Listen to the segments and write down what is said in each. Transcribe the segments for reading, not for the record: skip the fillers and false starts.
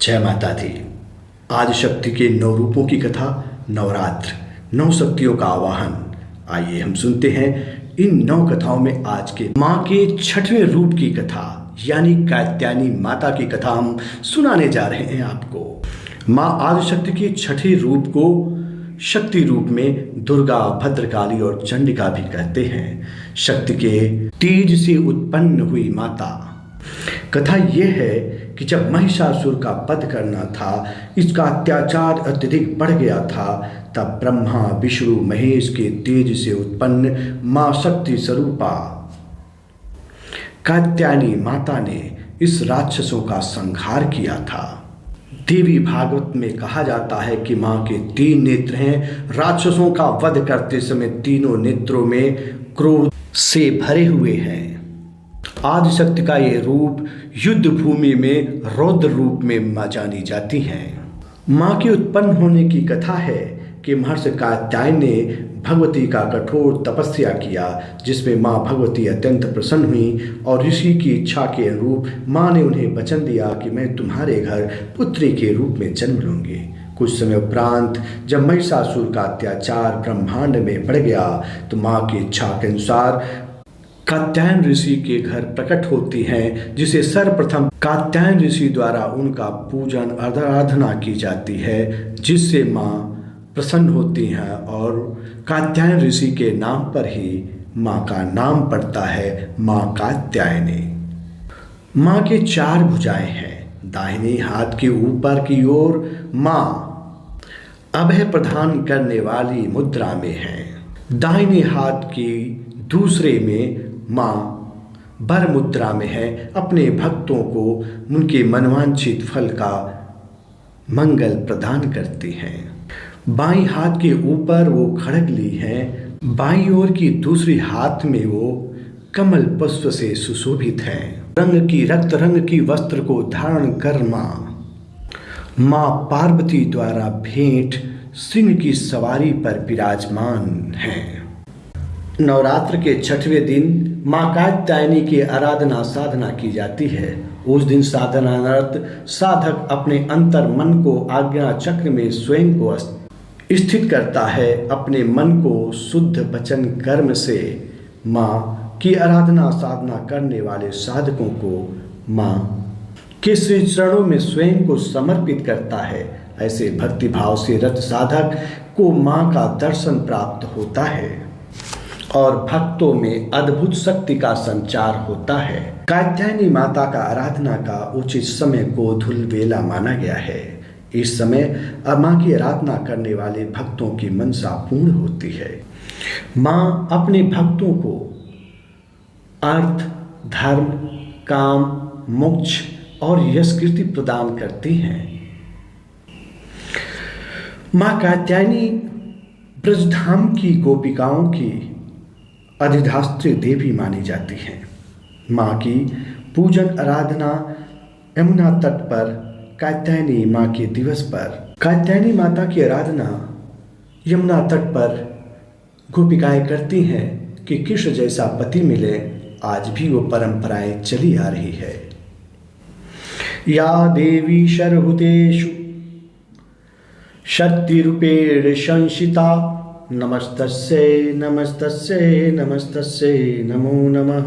जय माता दी। आदिशक्ति के 9 रूपों की कथा, नवरात्र, 9 शक्तियों का आवाहन। आइए हम सुनते हैं इन 9 कथाओं में आज के माँ के 6वें रूप की कथा यानी कात्यायनी माता की कथा हम सुनाने जा रहे हैं आपको। माँ आदिशक्ति के 6ठे रूप को शक्ति रूप में दुर्गा, भद्रकाली और चंडिका भी कहते हैं। शक्ति के तेज से उत्पन्न हुई माता। कथा यह है कि जब महिषासुर का वध करना था, इसका अत्याचार अत्यधिक बढ़ गया था, तब ब्रह्मा, विष्णु, महेश के तेज से उत्पन्न मां शक्ति स्वरूपा कात्यायनी माता ने इस राक्षसों का संहार किया था। देवी भागवत में कहा जाता है कि मां के 3 नेत्र हैं। राक्षसों का वध करते समय तीनों नेत्रों में क्रोध से भरे हुए हैं। आदिशक्ति का ये रूप युद्ध भूमि में रौद्र रूप में मां जानी जाती हैं। मां के उत्पन्न होने की कथा है कि महर्षि कात्यायन ने भगवती का कठोर तपस्या किया, जिसमें मां भगवती अत्यंत प्रसन्न हुई और ऋषि की इच्छा के अनुरूप मां ने उन्हें वचन दिया कि मैं तुम्हारे घर पुत्री के रूप में जन्म लूंगी। कुछ समय उपरांत जब महिषासुर का अत्याचार ब्रह्मांड में बढ़ गया, तो मां की इच्छा के अनुसार कात्यायन ऋषि के घर प्रकट होती हैं, जिसे सर्वप्रथम कात्यायन ऋषि द्वारा उनका पूजन आराधना की जाती है, जिससे मां प्रसन्न होती हैं और कात्यायन ऋषि के नाम पर ही मां का नाम पड़ता है, मां कात्यायनी। मां के 4 भुजाएं हैं। दाहिने हाथ के ऊपर की ओर मां अभय प्रदान करने वाली मुद्रा में है। दाहिने हाथ की दूसरे में मां वर मुद्रा में है। अपने भक्तों को उनके मनवांछित फल का मंगल प्रदान करती हैं। बाईं हाथ के ऊपर वो खड्ग ली हैं। बाईं ओर की दूसरी हाथ में वो कमल पुष्प से सुशोभित हैं। रक्त रंग की वस्त्र को धारण कर मां पार्वती द्वारा भेंट सिंह की सवारी पर विराजमान हैं। नवरात्र के 6वें दिन मां कात्यायनी की आराधना साधना की जाती है। उस दिन साधनारत साधक अपने अंतर मन को आज्ञा चक्र में स्वयं को स्थित करता है। अपने मन को शुद्ध वचन कर्म से मां की आराधना साधना करने वाले साधकों को मां के श्री चरणों में स्वयं को समर्पित करता है। ऐसे भक्ति भाव से रत साधक को मां का दर्शन प्राप्त होता है और भक्तों में अद्भुत शक्ति का संचार होता है। कात्यायनी माता का आराधना का उचित समय गोधूल वेला माना गया है। इस समय मां की आराधना करने वाले भक्तों की मनसा पूर्ण होती है। मां अपने भक्तों को अर्थ, धर्म, काम, मोक्ष और यश कीर्ति प्रदान करती हैं। मां कात्यायनी ब्रजधाम की गोपिकाओं की अधिष्ठात्री देवी मानी जाती हैं। मां की पूजन आराधना यमुना तट पर कात्यायनी मां के दिवस पर कात्यायनी माता की आराधना यमुना तट पर गोपिकाएं करती हैं कि कृष्ण जैसा पति मिले। आज भी वो परंपराएं चली आ रही है। या देवी शर्हुतेषु शक्ति रूपेण संशिता नमस्तस्यै नमस्तस्यै नमस्तस्यै नमो नमः।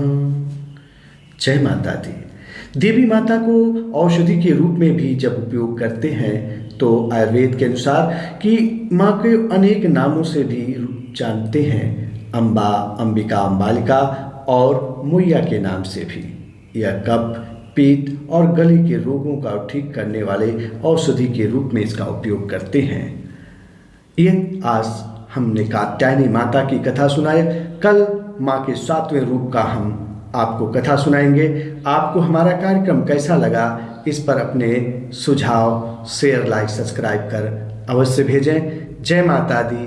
जय माता दी। देवी माता को औषधि के रूप में भी जब उपयोग करते हैं तो आयुर्वेद के अनुसार कि माँ के अनेक नामों से भी जानते हैं। अम्बा, अंबिका, अंबालिका और मुइया के नाम से भी। यह कफ, पित्त और गले के रोगों का ठीक करने वाले औषधि के रूप में इसका उपयोग करते हैं। ये आज हमने कात्यायनी माता की कथा सुनाई। कल माँ के 7वें रूप का हम आपको कथा सुनाएंगे। आपको हमारा कार्यक्रम कैसा लगा, इस पर अपने सुझाव शेयर, लाइक, सब्सक्राइब कर अवश्य भेजें। जय माता दी।